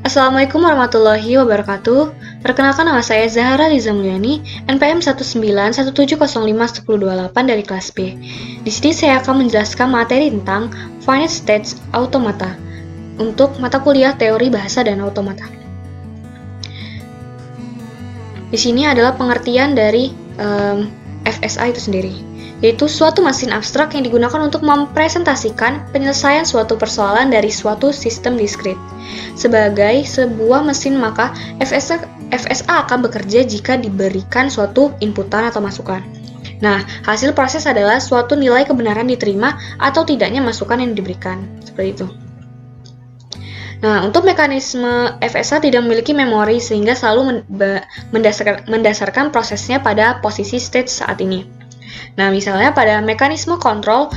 Assalamualaikum warahmatullahi wabarakatuh. Perkenalkan, nama saya Zahra Liza Mulyani, NPM 191705108 dari kelas B. Di sini saya akan menjelaskan materi tentang Finite State Automata untuk mata kuliah Teori Bahasa dan Automata. Di sini adalah pengertian dari FSA itu sendiri, yaitu suatu mesin abstrak yang digunakan untuk mempresentasikan penyelesaian suatu persoalan dari suatu sistem diskrit. Sebagai sebuah mesin, maka FSA akan bekerja jika diberikan suatu inputan atau masukan. Nah, hasil proses adalah suatu nilai kebenaran diterima atau tidaknya masukan yang diberikan. Seperti itu. Nah, untuk mekanisme FSA tidak memiliki memori sehingga selalu mendasarkan prosesnya pada posisi state saat ini. Nah, misalnya pada mekanisme kontrol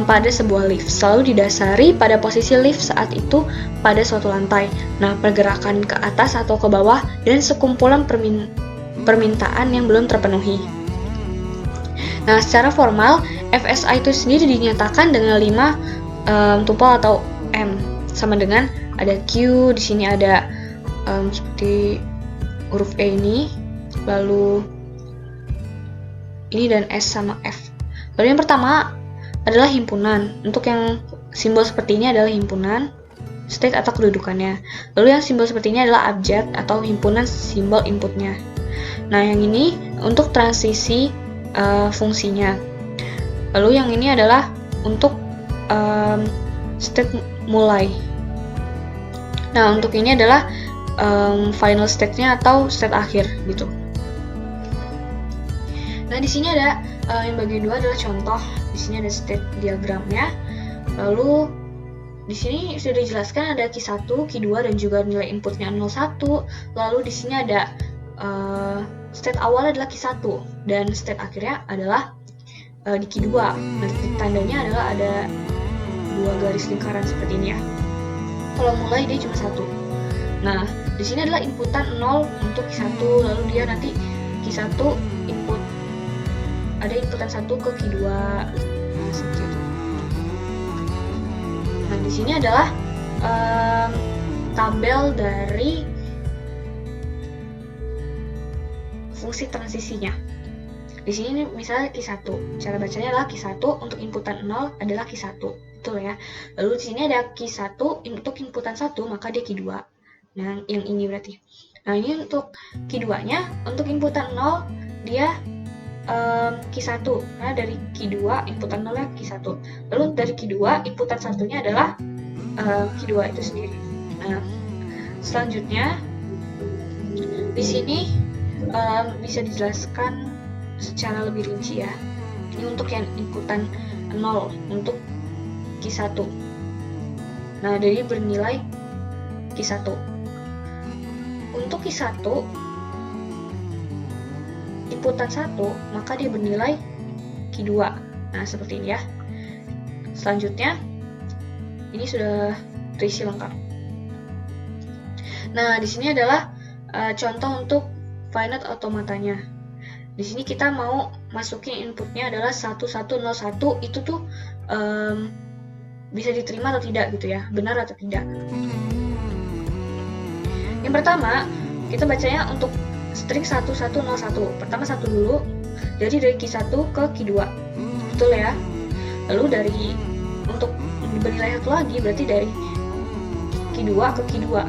pada sebuah lift selalu didasari pada posisi lift saat itu pada suatu lantai. Nah, pergerakan ke atas atau ke bawah dan sekumpulan permintaan yang belum terpenuhi. Nah, secara formal FSA itu sendiri dinyatakan dengan 5 tuple atau M, sama dengan ada Q, di sini ada seperti huruf E ini, lalu ini dan S sama F. Lalu yang pertama adalah himpunan. Untuk yang simbol seperti ini adalah himpunan, state atau kedudukannya. Lalu yang simbol seperti ini adalah abjad atau himpunan simbol inputnya. Nah, yang ini untuk transisi fungsinya. Lalu yang ini adalah untuk state mulai. Nah, untuk ini adalah final state-nya atau state akhir gitu. Nah, di sini ada yang bagian 2 adalah contoh. Di sini ada state diagramnya. Lalu di sini sudah dijelaskan ada Q1, Q2 dan juga nilai inputnya 01. Lalu di sini ada state awal adalah Q1 dan state akhirnya adalah di Q2. Nah, tandanya adalah ada 2 garis lingkaran seperti ini ya. Kalau mulai dia cuma 1. Nah, di sini adalah inputan 0 untuk Q1, lalu dia nanti Q1 input ada inputan 1 ke Q2 seperti itu. Nah, di sini adalah tabel dari fungsi transisinya. Di sini misalnya Q1, cara bacanya adalah Q1 untuk inputan 0 adalah Q1, betul ya. Lalu di sini ada Q1 untuk inputan 1, maka dia Q2. Nah, yang ini berarti. Nah, ini untuk Q2-nya, untuk inputan 0 dia Q1, karena dari Q2 inputan 0-nya Q1. Lalu dari Q2 inputan 1-nya adalah Q2 itu sendiri. Nah, selanjutnya di sini bisa dijelaskan secara lebih rinci ya. Ini untuk yang inputan 0 untuk Q1. Nah, jadi bernilai Q1. Untuk Q1 inputan 1, maka dia bernilai Q2. Nah, seperti ini ya. Selanjutnya ini sudah terisi lengkap. Nah, di sini adalah contoh untuk finite automatanya. Di sini kita mau masukin inputnya adalah 1101, itu tuh bisa diterima atau tidak gitu ya, benar atau tidak. Yang pertama, kita bacanya untuk string 1101. Pertama 1 dulu, jadi dari Q1 ke Q2, betul ya. Lalu untuk bernilai 1 lagi, berarti dari Q2 ke Q2.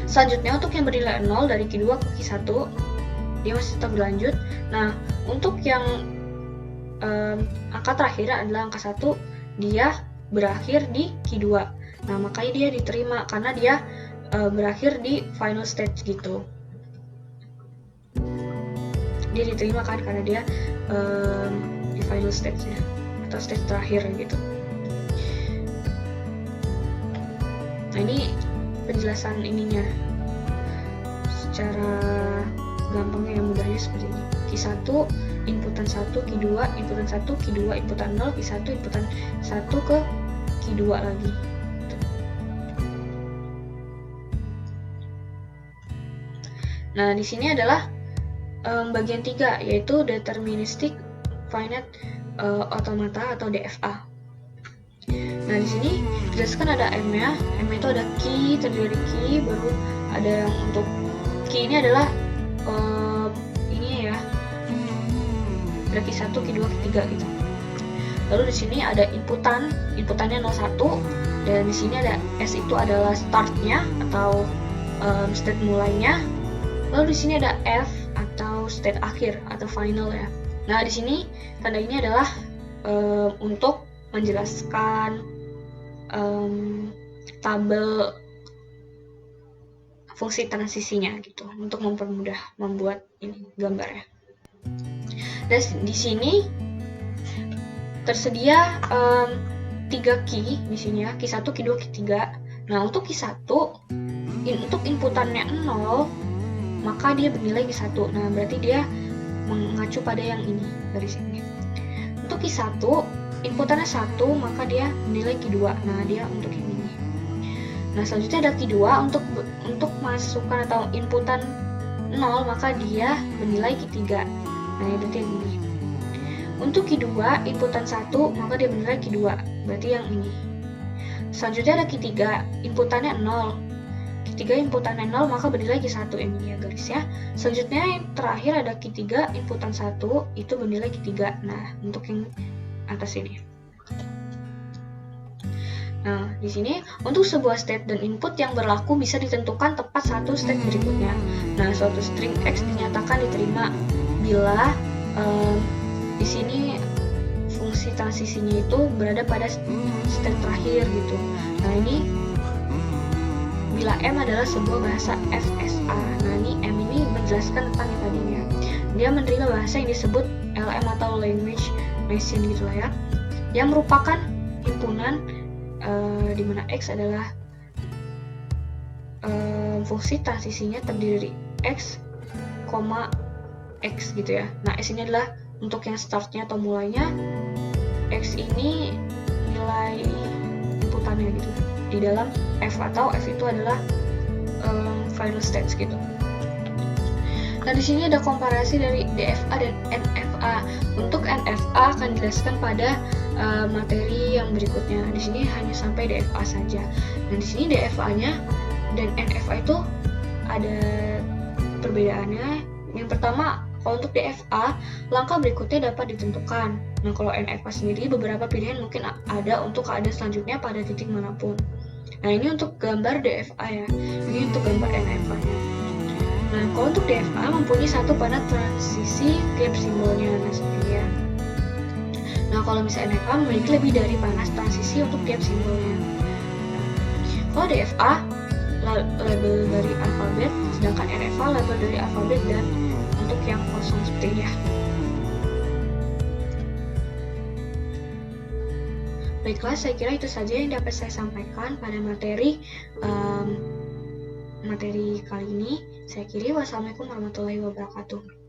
Selanjutnya untuk yang bernilai 0 dari Q2 ke Q1, dia masih tetap berlanjut. Nah, untuk yang angka terakhir adalah angka 1, dia berakhir di Q2. Nah, makanya dia diterima karena dia berakhir di final stage gitu. Dia diterima kan karena dia di final stage-nya atau stage terakhir gitu. Nah, ini penjelasan ininya secara gampangnya, yang mudahnya seperti ini. Q1 inputan 1, Q2 inputan 1, Q2 inputan 0, Q1 inputan 1 ke Q2 lagi. Nah, di sini adalah bagian 3, yaitu deterministic finite automata atau DFA. Nah, di sini dijelaskan ada M-nya. M itu ada key, terdiri dari key, baru ada yang untuk key ini adalah ini ya. Ada key 1, key 2, key 3 gitu. Lalu di sini ada inputannya 01, dan di sini ada S itu adalah startnya atau state mulainya. Lalu di sini ada F atau state akhir atau final ya. Nah, di sini tanda ini adalah untuk menjelaskan tabel fungsi transisinya gitu, untuk mempermudah membuat ini gambarnya. Dan di sini tersedia 3 key di sini ya, key 1, key 2, key 3. Nah, untuk key 1 untuk inputannya 0, maka dia bernilai key 1. Nah, berarti dia mengacu pada yang ini dari sini. Untuk key 1 inputannya 1, maka dia bernilai key 2. Nah, dia untuk yang ini. Nah, selanjutnya ada key 2 untuk masukkan atau inputan 0, maka dia bernilai key 3. Nah, ini berarti yang ini. Untuk key 2 inputan 1, maka dia bernilai key 2. Berarti yang ini. Selanjutnya ada key 3, inputannya 0. Key 3 inputannya 0, maka bernilai key 1. Yang ini ya garis ya. Selanjutnya yang terakhir ada key 3, inputan 1, itu bernilai key 3. Nah, untuk yang atas ini. Nah, di sini untuk sebuah state dan input yang berlaku bisa ditentukan tepat satu state berikutnya. Nah, suatu string X dinyatakan diterima bila di sini fungsi transisinya itu berada pada state terakhir gitu. Nah, ini bila M adalah sebuah bahasa FSA. Nah, ini M ini menjelaskan tentang yang tadinya. Dia menerima bahasa yang disebut LM atau language machine gitu lah ya, yang merupakan himpunan di mana X adalah fungsi transisinya terdiri dari X, X gitu ya. Nah, S ini adalah untuk yang startnya atau mulainya, X ini nilai inputannya gitu di dalam F, atau F itu adalah final stage gitu. Nah, di sini ada komparasi dari DFA dan NFA. Untuk NFA akan dijelaskan pada materi yang berikutnya. Di sini hanya sampai DFA saja. Nah, di sini DFA-nya dan NFA itu ada perbedaannya. Yang pertama, kalau untuk DFA, langkah berikutnya dapat ditentukan. Nah, kalau NFA sendiri, beberapa pilihan mungkin ada untuk keadaan selanjutnya pada titik manapun. Nah, ini untuk gambar DFA ya. Ini untuk gambar NFA-nya. Nah, kalau untuk DFA mempunyai satu panah transisi tiap simbolnya. Nah, seperti ya. Nah, kalau misalnya NFA memiliki lebih dari panah transisi untuk tiap simbolnya. Kalau DFA label dari alfabet, sedangkan NFA label dari alfabet dan untuk yang kosong seperti ini ya. Baiklah, saya kira itu saja yang dapat saya sampaikan pada materi kali ini. Saya akhiri. Wassalamualaikum warahmatullahi wabarakatuh.